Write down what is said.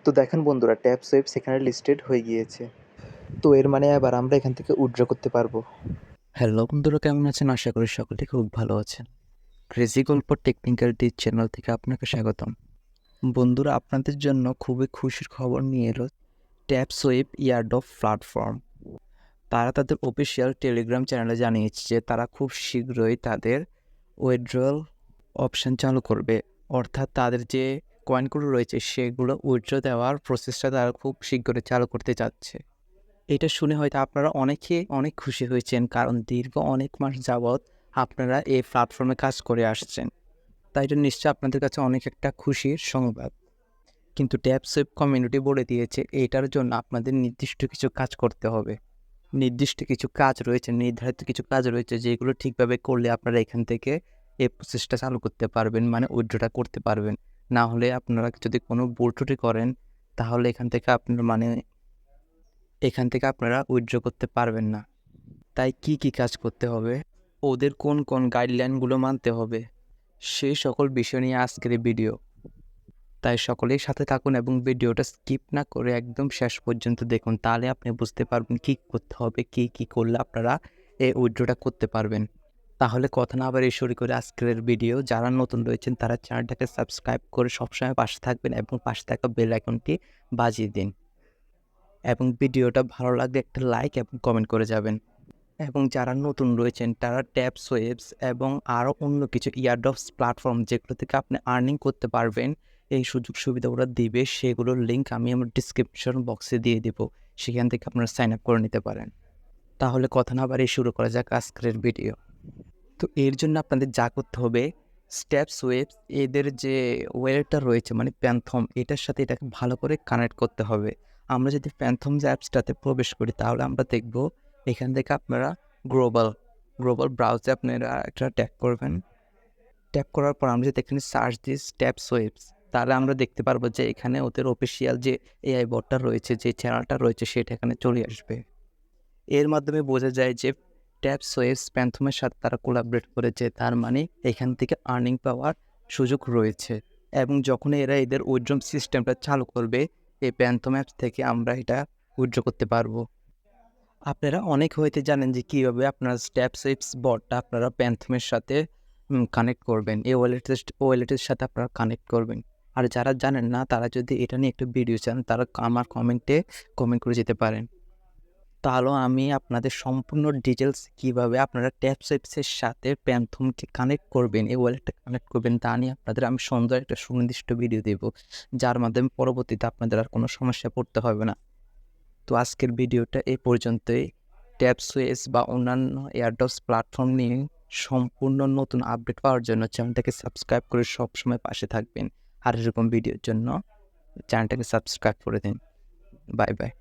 তো দেখেন বন্ধুরা, ট্যাপ সোয়াইপ সেখানে লিস্টেড হয়ে গিয়েছে। তো এর মানে এবার আমরা এখান থেকে উইথড্র করতে পারবো। হ্যালো বন্ধুরা, কেমন আছেন? আশা করি সকলে খুব ভালো আছেন। ক্রেজি গল্প টেকনিক্যাল টিপ চ্যানেল থেকে আপনাকে স্বাগতম। বন্ধুরা, আপনাদের জন্য খুবই খুশির খবর নিয়ে এলো ট্যাপ সোয়াইপ ইয়ারড্রপ প্ল্যাটফর্ম। তারা তাদের অফিসিয়াল টেলিগ্রাম চ্যানেলে জানিয়েছে যে তারা খুব শীঘ্রই তাদের উইথড্রল অপশন চালু করবে। অর্থাৎ তাদের যে কয়েনগুলো রয়েছে সেগুলো উইথড্র দেওয়ার প্রসেসটা তারা খুব শীঘ্রই চালু করতে যাচ্ছে। এটা শুনে হয়তো আপনারা অনেক খুশি হয়েছেন, কারণ দীর্ঘ অনেক মাস যাবৎ আপনারা এই প্ল্যাটফর্মে কাজ করে আসছেন। তাই এটা নিশ্চয়ই আপনাদের কাছে অনেক একটা খুশির সংবাদ। কিন্তু ট্যাপসোয়েপ কমিউনিটি বলে দিয়েছে এটার জন্য আপনাদের নির্দিষ্ট কিছু কাজ করতে হবে। নির্দিষ্ট কিছু কাজ রয়েছে, নির্ধারিত কিছু কাজ রয়েছে যেগুলো ঠিকভাবে করলে আপনারা এখান থেকে এই প্রসেসটা চালু করতে পারবেন, মানে উইথড্রটা করতে পারবেন। না হলে আপনারা যদি কোনো ভুল ত্রুটি করেন তাহলে এখান থেকে আপনারা উইথড্র করতে পারবেন না। তাই কি কাজ করতে হবে, ওদের কোন গাইডলাইনগুলো মানতে হবে, সেই সকল বিষয় নিয়ে আজকের এই ভিডিও। তাই সকলেই সাথে থাকুন এবং ভিডিওটা স্কিপ না করে একদম শেষ পর্যন্ত দেখুন, তাহলে আপনি বুঝতে পারবেন কী করতে হবে, কী করলে আপনারা এই উইথড্রটা করতে পারবেন। তাহলে কথা না বাড়িয়ে শুরু করে আজকের ভিডিও। যারা নতুন রয়েছেন তারা চ্যানেলটাকে সাবস্ক্রাইব করে সবসময় পাশে থাকবেন এবং পাশে থাকা বেল আইকনটি বাজিয়ে দিন, এবং ভিডিওটা ভালো লাগলে একটা লাইক এবং কমেন্ট করে যাবেন। এবং যারা নতুন রয়েছেন তারা ট্যাপস ওয়েবস এবং আরও অন্য কিছু ইয়ারড্রপস প্ল্যাটফর্ম যেগুলো থেকে আপনি আর্নিং করতে পারবেন, এই সুযোগ সুবিধা ওরা দিবে, সেগুলোর লিঙ্ক আমি আমার ডিসক্রিপশন বক্সে দিয়ে দেবো। সেখান থেকে আপনারা সাইন আপ করে নিতে পারেন। তাহলে কথা না বাড়িয়ে শুরু করা যাক আজকের ভিডিও। তো এর জন্য আপনাদের যা করতে হবে, স্টেপস ওয়েবস এদের যে ওয়েলটা রয়েছে মানে প্যান্থম, এটার সাথে এটাকে ভালো করে কানেক্ট করতে হবে। আমরা যদি প্যান্থম যে অ্যাপসটাতে প্রবেশ করি তাহলে আমরা দেখব এখান থেকে আপনারা গ্লোবাল গ্লোবাল ব্রাউজারে আপনারা একটা ট্যাপ করবেন। ট্যাপ করার পর আমরা যদি এখানে সার্চ দিই স্টেপস ওয়েবস, তাহলে আমরা দেখতে পারবো যে এখানে ওদের অফিসিয়াল যে এআই বটটা রয়েছে, যে চ্যানেলটা রয়েছে, সেটা এখানে চলে আসবে। এর মাধ্যমে বোঝা যায় যে ট্যাপস ওয়েবস প্যান্থমের সাথে তারা কোলাবরেট করেছে, তার মানে এখান থেকে আর্নিং পাওয়ার সুযোগ রয়েছে। এবং যখন এরা এদের উইথড্র সিস্টেমটা চালু করবে, এই প্যান্থম অ্যাপস থেকে আমরা এটা উইথড্র করতে পারবো। আপনারা অনেক হয়তো জানেন যে কীভাবে আপনারা ট্যাপস ওয়েবস বটটা আপনারা প্যান্থমের সাথে কানেক্ট করবেন, এই ওয়ালেটের সাথে আপনারা কানেক্ট করবেন। আর যারা জানেন না তারা যদি এটা নিয়ে একটু ভিডিও চান তারা আমার কমেন্ট করে যেতে পারেন। তাহলে আমি আপনাদের সম্পূর্ণ ডিটেলস কীভাবে আপনারা ট্যাপস ওয়েবসের সাথে প্যান্থমকে কানেক্ট করবেন, এই ওয়ালেটটা কানেক্ট করবেন, তা নিয়ে আপনাদের আমি সুন্দর একটা সুনির্দিষ্ট ভিডিও দেব, যার মাধ্যমে পরবর্তীতে আপনাদের আর কোনো সমস্যায় পড়তে হবে না। তো আজকের ভিডিওটা এই পর্যন্তই। ট্যাপস ওয়েবস বা অন্যান্য এয়ারড্রপস প্ল্যাটফর্ম নিয়ে সম্পূর্ণ নতুন আপডেট পাওয়ার জন্য চ্যানেলটাকে সাবস্ক্রাইব করে সবসময় পাশে থাকবেন। আর এরকম ভিডিওর জন্য চ্যানেলটাকে সাবস্ক্রাইব করে দিন। Bye bye.